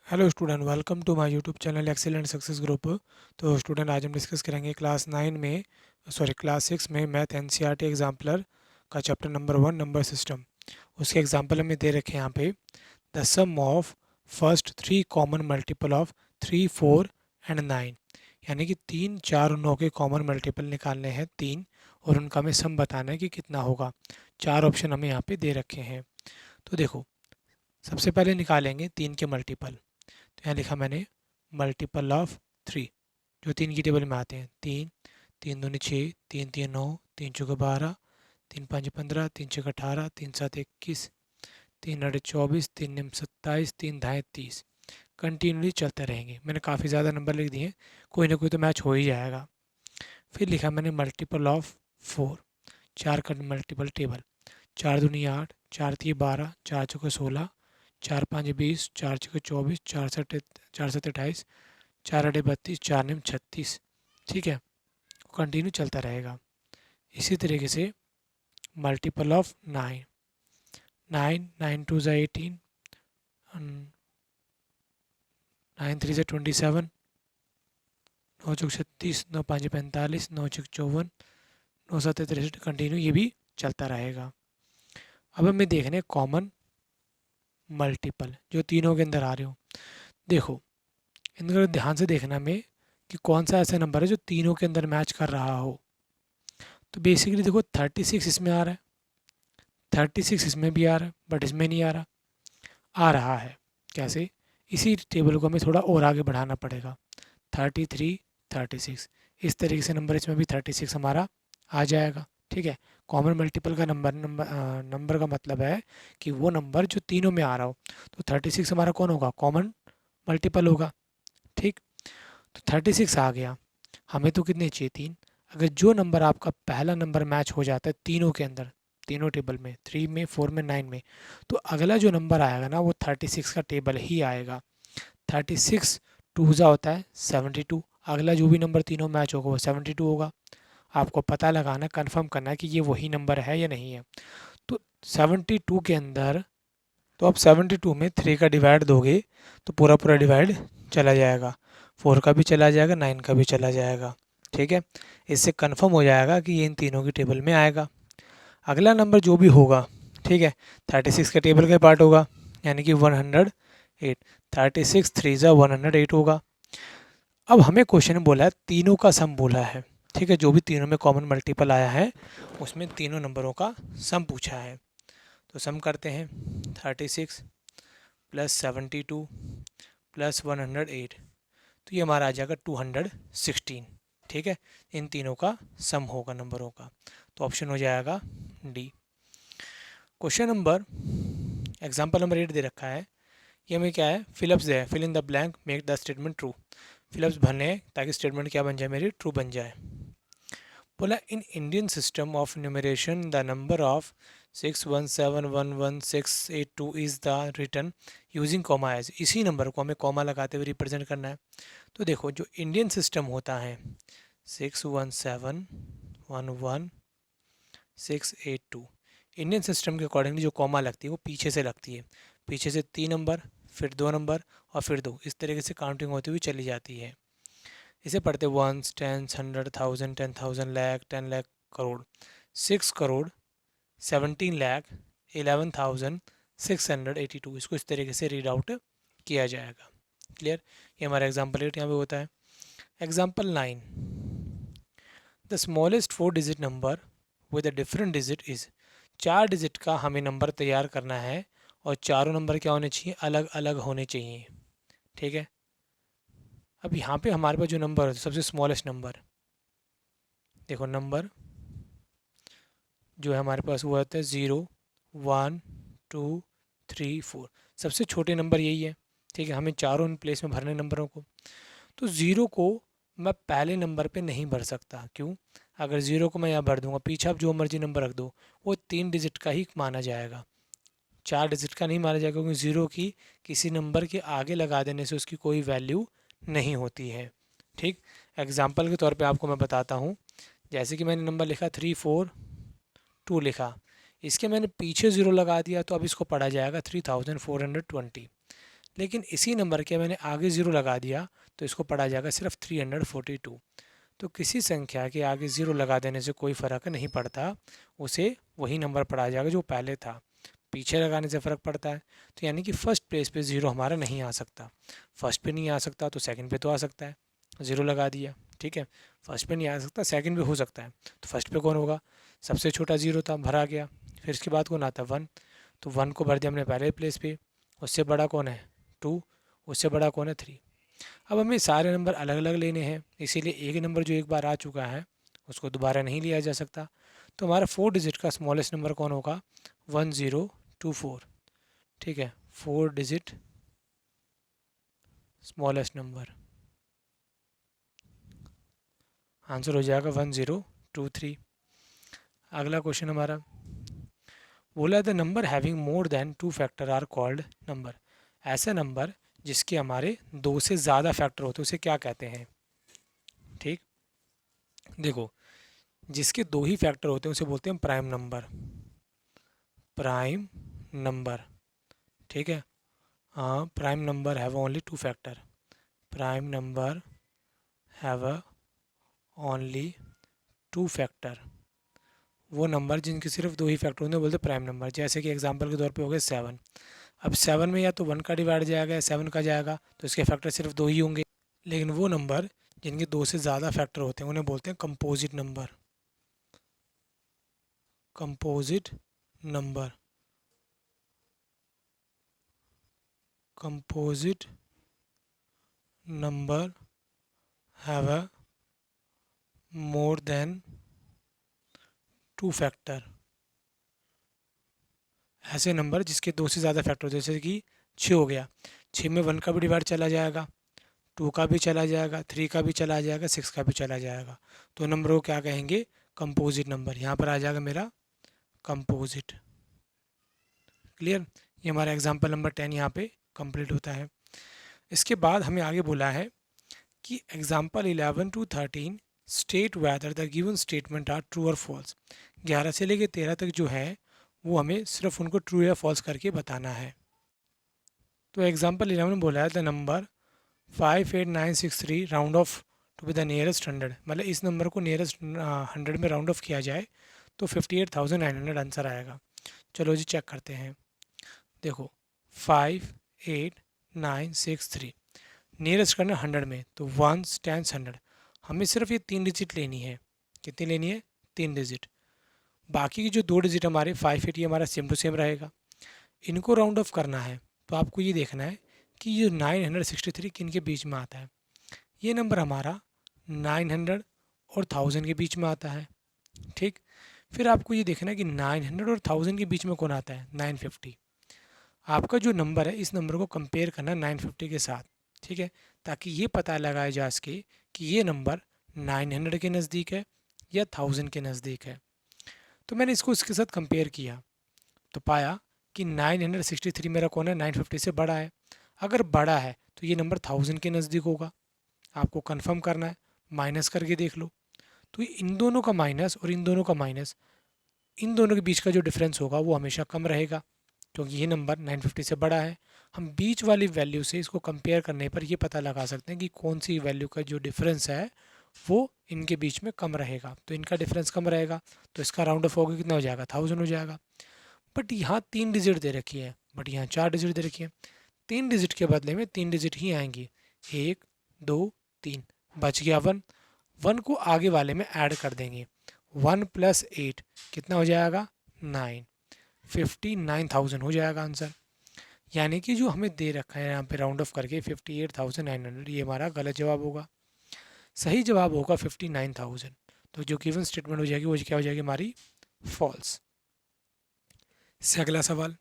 Hello student, welcome to my YouTube channel excellent success group. तो student, आज हम discuss करेंगे क्लास 6 में मैथ एनसीईआरटी एग्जाम्पलर का चैप्टर नंबर 1 नंबर सिस्टम। उसके एग्जाम्पल हमें दे रखे हैं यहाँ पे। The sum of first 3 common multiple of 3, 4 and 9, यानी कि 3, 4 और 9 के कॉमन मल्टीपल निकालने हैं 3, और उनका हमें सम बताना है कि कितना होगा। 4 ऑप्शन हमें यहाँ पे दे रखे हैं। तो देखो, सबसे पहले निकालेंगे 3 के मल्टीपल। तो यहाँ लिखा मैंने मल्टीपल ऑफ 3, जो 3 की टेबल में आते हैं। 3, 3 दूनी 6, 3 3 9, 3 चौके 12, 3 5 15, 3 6 18, 3 7 21, 3 8 24, 3 9 27, 3 ढाई 30। कंटिन्यूली चलते रहेंगे। मैंने काफ़ी ज़्यादा नंबर लिख दिए, कोई ना कोई तो मैच हो ही जाएगा। फिर लिखा मैंने मल्टीपल ऑफ 4, 4 का मल्टीपल टेबल। 4 दूनी 8, 4 तीन 12, 4 चौके 16, 4 5 20, 4 छः 24, 4 7 28, 4 8 32, 4 9 36। ठीक है, कंटिन्यू चलता रहेगा। इसी तरीके से मल्टीपल ऑफ 9, 9 9 2 ज़ा 18, 9 3 ज़ा 27, 9 चौक 36, 9 5 45, 9 छः 54, 9 7 63। कंटिन्यू ये भी चलता रहेगा। अब हमें देखने कॉमन मल्टीपल जो तीनों के अंदर आ रहे हो। देखो, इनको ध्यान से देखना में कि कौन सा ऐसा नंबर है जो तीनों के अंदर मैच कर रहा हो। तो बेसिकली देखो, 36 इसमें आ रहा है, 36 इसमें भी आ रहा है, बट इसमें नहीं आ रहा। आ रहा है कैसे? इसी टेबल को हमें थोड़ा और आगे बढ़ाना पड़ेगा। 33, 36, इस तरीके से नंबर इसमें भी 36 हमारा आ जाएगा। ठीक है, कॉमन मल्टीपल का नंबर का मतलब है कि वो नंबर जो तीनों में आ रहा हो। तो 36 हमारा कौन होगा? कॉमन मल्टीपल होगा। ठीक, तो 36 आ गया। हमें तो कितने चाहिए? 3। अगर जो नंबर आपका पहला नंबर मैच हो जाता है तीनों के अंदर, तीनों टेबल में, 3 में, 4 में, 9 में, तो अगला जो नंबर आएगा ना वो 36 का टेबल ही आएगा। 36 टू ज़ा होता है 72। अगला जो भी नंबर तीनों मैच होगा वो 72 होगा। आपको पता लगाना, कंफर्म करना है कि ये वही नंबर है या नहीं है। तो 72 के अंदर, तो आप 72 में 3 का डिवाइड दोगे तो पूरा पूरा डिवाइड चला जाएगा। 4 का भी चला जाएगा, 9 का भी चला जाएगा। ठीक है, इससे कंफर्म हो जाएगा कि ये इन तीनों की टेबल में आएगा। अगला नंबर जो भी होगा, ठीक है, 36 के टेबल का पार्ट होगा, यानी कि 108। 36 3 ज़ा 108 होगा। अब हमें क्वेश्चन में बोला है तीनों का सम बोला है। ठीक है, जो भी तीनों में कॉमन मल्टीपल आया है उसमें तीनों नंबरों का सम पूछा है। तो सम करते हैं। 36 प्लस 72 प्लस 108, तो ये हमारा आ जाएगा 216। ठीक है, इन तीनों का सम होगा नंबरों का। तो ऑप्शन हो जाएगा D. Question number, example number 8 दे रखा है। ये हमें क्या है? फिलअप्स है, fill in the blank, make the statement true. Fill ups भरने हैं ताकि स्टेटमेंट क्या बन जाए? मेरी ट्रू बन जाए। बोला in Indian system of numeration the number of 61711682 is the return using comma as. इसी नंबर को हमें कॉमा लगाते हुए रिप्रेजेंट करना है। तो देखो, जो इंडियन सिस्टम होता है 61711682, इंडियन सिस्टम के अकॉर्डिंगली जो कॉमा लगती है वो पीछे से लगती है। पीछे से 3 नंबर, फिर 2 नंबर और फिर 2, इस तरीके से काउंटिंग होती हुई चली जाती है। इसे पढ़ते वंस, टेंस, 100, 1000, 10,000, लाख, 10 लाख, करोड़। 6 करोड़ 17 लाख 11,682, इसको इस तरीके से रीड आउट किया जाएगा। क्लियर? ये हमारा एग्जाम्पल 8 यहाँ पे होता है। Example 9, the smallest 4 digit number with a different digit is. 4 digit का हमें नंबर तैयार करना है और चारों नंबर क्या होने चाहिए? अलग अलग होने चाहिए। ठीक है, अब यहाँ पे हमारे पास जो नंबर है, सबसे स्मॉलेस्ट नंबर, देखो नंबर जो है हमारे पास वो होता है 0 1 2 3 4। सबसे छोटे नंबर यही है। ठीक है, हमें चारों इन प्लेस में भरने नंबरों को। तो 0 को मैं पहले नंबर पे नहीं भर सकता। क्यों? अगर 0 को मैं यहाँ भर दूंगा, पीछे आप जो मर्जी नंबर रख दो, वो 3 डिजिट का ही माना जाएगा, 4 डिजिट का नहीं माना जाएगा, क्योंकि 0 की किसी नंबर के आगे लगा देने से उसकी कोई वैल्यू नहीं होती है। ठीक, एग्जाम्पल के तौर पे आपको मैं बताता हूँ। जैसे कि मैंने नंबर लिखा 342 लिखा, इसके मैंने पीछे 0 लगा दिया तो अब इसको पढ़ा जाएगा 3420। लेकिन इसी नंबर के मैंने आगे ज़ीरो लगा दिया तो इसको पढ़ा जाएगा सिर्फ 342। तो किसी संख्या के आगे ज़ीरो लगा देने से कोई फ़र्क नहीं पड़ता, उसे वही नंबर पढ़ा जाएगा जो पहले था। पीछे लगाने से फ़र्क पड़ता है। तो यानी कि फ़र्स्ट प्लेस पे ज़ीरो हमारा नहीं आ सकता। फर्स्ट पे नहीं आ सकता तो सेकंड पे तो आ सकता है, ज़ीरो लगा दिया, ठीक है। फर्स्ट पे नहीं आ सकता, सेकंड पे हो सकता है, तो फर्स्ट पे कौन होगा? सबसे छोटा ज़ीरो था, भरा गया। फिर इसके बाद कौन आता है? वन। तो वन को भर दिया हमने पहले प्लेस पे। उससे बड़ा कौन है? टू। उससे बड़ा कौन है? थ्री। अब हमें सारे नंबर अलग अलग लेने हैं, इसीलिए एक नंबर जो एक बार आ चुका है उसको दोबारा नहीं लिया जा सकता। तो हमारा 4 डिजिट का स्मॉलेस्ट नंबर कौन होगा? 1024। ठीक है, 4 डिजिट स्मॉलेस्ट नंबर, आंसर हो जाएगा 1023। अगला क्वेश्चन हमारा बोला the number having more than 2 factor are called number. ऐसा नंबर जिसके हमारे 2 से ज़्यादा फैक्टर होते हैं उसे क्या कहते हैं? ठीक, देखो, जिसके 2 ही फैक्टर होते हैं उसे बोलते हैं प्राइम नंबर। प्राइम नंबर, ठीक है। हाँ, prime number have only 2 factor. Prime number have only 2 factor. वो नंबर जिनके सिर्फ 2 ही फैक्टर होते हैं बोलते हैं प्राइम नंबर। जैसे कि एग्जांपल के तौर पे हो गए 7। अब 7 में या तो 1 का डिवाइड जाएगा या 7 का जाएगा, तो इसके फैक्टर सिर्फ 2 ही होंगे। लेकिन वो नंबर जिनके 2 से ज़्यादा फैक्टर होते हैं उन्हें बोलते हैं composite number. Composite number, composite number have a more than 2 factor. ऐसे नंबर जिसके 2 से ज़्यादा फैक्टर होते हैं, जैसे कि 6 हो गया, 6 में 1 का भी डिवाइड चला जाएगा, 2 का भी चला जाएगा, 3 का भी चला जाएगा, 6 का भी चला जाएगा। तो नंबर को क्या कहेंगे? Composite number. यहाँ पर आ जाएगा मेरा कंपोजिट। क्लियर? ये हमारा एग्जाम्पल नंबर 10 यहाँ पे कंप्लीट होता है। इसके बाद हमें आगे बोला है कि example 11 to 13 state whether the given statement are true और फॉल्स। 11 से लेकर 13 तक जो है वो हमें सिर्फ उनको ट्रू या फॉल्स करके बताना है। तो एग्जाम्पल 11 में बोला है the number 58963 round off to be the nearest 100। मतलब इस नंबर को नियरेस्ट 100 में राउंड ऑफ किया जाए तो 58,900 आंसर आएगा। चलो जी चेक करते हैं। देखो, 58963 नियरेस्ट करना 100 में, तो 1 10 100। हमें सिर्फ ये 3 डिजिट लेनी है। कितनी लेनी है? 3 डिजिट। बाकी की जो 2 डिजिट हमारे 580 ये हमारा सेम टू सेम रहेगा। इनको राउंड ऑफ करना है तो आपको ये देखना है कि ये 963 किन के बीच में आता है। ये नंबर हमारा 900 और 1000 के बीच में आता है, ठीक। फिर आपको ये देखना है कि 900 और 1000 के बीच में कौन आता है? 950। आपका जो नंबर है इस नंबर को कंपेयर करना 950 के साथ, ठीक है, ताकि ये पता लगाया जा सके कि ये नंबर 900 के नज़दीक है या 1000 के नज़दीक है। तो मैंने इसको इसके साथ कंपेयर किया तो पाया कि 963 मेरा कौन है? 950 से बड़ा है। अगर बड़ा है तो ये नंबर 1000 के नज़दीक होगा। आपको कंफर्म करना है, माइनस करके देख लो। तो इन दोनों का माइनस और इन दोनों का माइनस, इन दोनों के बीच का जो डिफरेंस होगा वो हमेशा कम रहेगा, क्योंकि ये नंबर 950 से बड़ा है। हम बीच वाली वैल्यू से इसको कंपेयर करने पर ये पता लगा सकते हैं कि कौन सी वैल्यू का जो डिफरेंस है वो इनके बीच में कम रहेगा। तो इनका डिफरेंस कम रहेगा तो इसका राउंड ऑफ होगा कितना हो जाएगा? 1000 हो जाएगा। बट यहाँ 3 डिजिट दे रखी है, बट यहाँ 4 डिजिट दे रखी है। 3 डिजिट के बदले में 3 डिजिट ही आएंगी, 1 2 3, बच गया 1। 1 को आगे वाले में ऐड कर देंगे, 1 + 8 कितना हो जाएगा? 9। 59,000 हो जाएगा आंसर। यानी कि जो हमें दे रखा है यहाँ पे राउंड ऑफ करके 58,900, ये हमारा गलत जवाब होगा। सही जवाब होगा 59,000। तो जो गिवन स्टेटमेंट हो जाएगी वो क्या हो जाएगी? हमारी फॉल्स। से अगला सवाल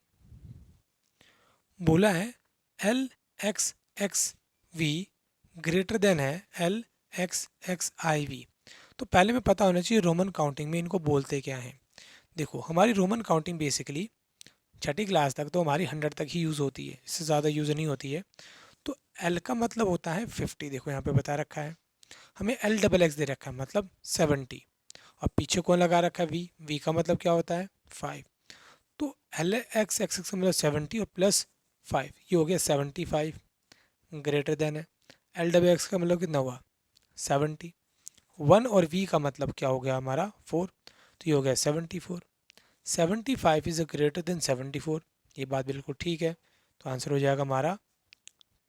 बोला है L X X V greater than है L X X I V. तो पहले में पता होना चाहिए रोमन काउंटिंग में इनको बोलते क्या हैं। देखो, हमारी रोमन काउंटिंग बेसिकली छठी क्लास तक तो हमारी 100 तक ही यूज़ होती है, इससे ज़्यादा यूज़ नहीं होती है। तो एल का मतलब होता है 50, देखो यहाँ पे बता रखा है। हमें एल डबल एक्स दे रखा है मतलब 70, और पीछे कौन लगा रखा है? वी। वी का मतलब क्या होता है? 5। तो एल एक्स एक्स एक्स का मतलब 70 और प्लस 5, ये हो गया 75 ग्रेटर देन है। LWX का मतलब कितना हुआ 70, 1 और V का मतलब क्या हो गया हमारा 4, तो ये हो गया 74। 75 इज़ ग्रेटर देन 74, ये बात बिल्कुल ठीक है, तो आंसर हो जाएगा हमारा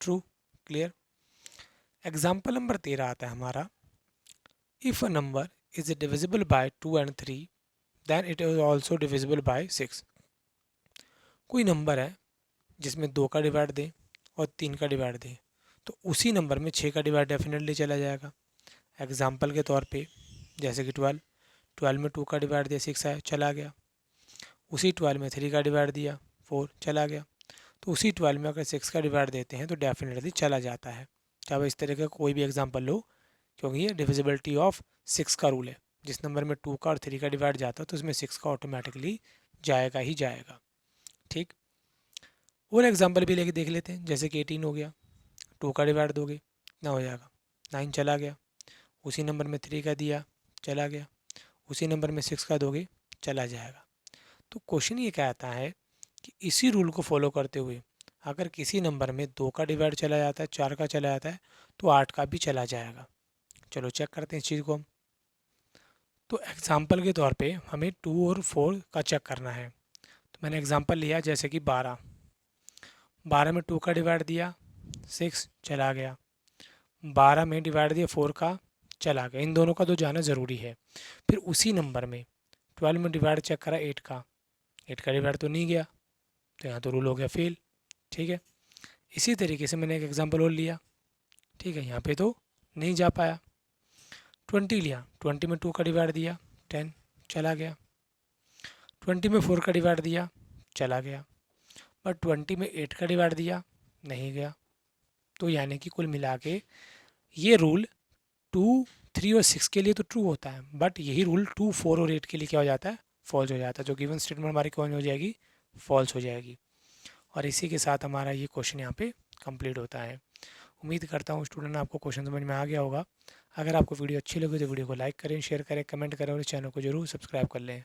ट्रू। क्लियर। एग्जाम्पल नंबर 13 आता है हमारा, if a number is divisible by 2 and 3 then it is also divisible by 6। कोई नंबर है जिसमें 2 का डिवाइड दें और 3 का डिवाइड दें, तो उसी नंबर में 6 का डिवाइड डेफिनेटली चला जाएगा। एग्जाम्पल के तौर पे जैसे कि 12 में 2 का डिवाइड दिया 6 आया, चला गया। उसी 12 में 3 का डिवाइड दिया 4, चला गया। तो उसी 12 में अगर 6 का डिवाइड देते हैं तो डेफिनेटली चला जाता है। चाहे इस तरह का कोई भी एग्जाम्पल लो, क्योंकि ये डिविजिबिलिटी ऑफ 6 का रूल है। जिस नंबर में 2 का और 3 का डिवाइड जाता है तो उसमें 6 का ऑटोमेटिकली जाएगा ही जाएगा। ठीक। और एग्जाम्पल भी लेके देख लेते हैं, जैसे कि 18 हो गया, 2 का डिवाइड दोगे कितना हो जाएगा 9, चला गया। उसी नंबर में 3 का दिया, चला गया। उसी नंबर में 6 का दोगे, चला जाएगा। तो क्वेश्चन ये कहता है कि इसी रूल को फॉलो करते हुए अगर किसी नंबर में 2 का डिवाइड चला जाता है, 4 का चला जाता है, तो 8 का भी चला जाएगा। चलो चेक करते हैं इस चीज़ को हम। तो एग्जाम्पल के तौर पे हमें 2 और 4 का चेक करना है। तो मैंने एग्जाम्पल लिया जैसे कि 12 में 2 का डिवाइड दिया 6, चला गया। 12 में डिवाइड दिया 4 का, चला गया। इन दोनों का तो जाना ज़रूरी है। फिर उसी नंबर में 12 में डिवाइड चेक करा 8 का, 8 का डिवाइड तो नहीं गया, तो यहाँ तो रूल हो गया फेल। ठीक है। इसी तरीके से मैंने एक एग्जांपल और लिया, ठीक है, यहाँ पे तो नहीं जा पाया। 20 लिया, 20 में 2 का डिवाइड दिया 10, चला गया। 20 में 4 का डिवाइड दिया, चला गया। बट 20 में 8 का डिवाइड दिया, नहीं गया। तो यानी कि कुल मिला के ये रूल 2, 3 और 6 के लिए तो ट्रू होता है, बट यही रूल 2, 4 और 8 के लिए क्या हो जाता है, फॉल्स हो जाता है। जो गिवन स्टेटमेंट हमारी कौन हो जाएगी, फॉल्स हो जाएगी। और इसी के साथ हमारा ये क्वेश्चन यहाँ पे कंप्लीट होता है। उम्मीद करता हूँ स्टूडेंट आपको क्वेश्चन समझ में आ गया होगा। अगर आपको वीडियो अच्छी लगी तो वीडियो को लाइक करें, शेयर करें, कमेंट करें और इस चैनल को जरूर सब्सक्राइब कर लें।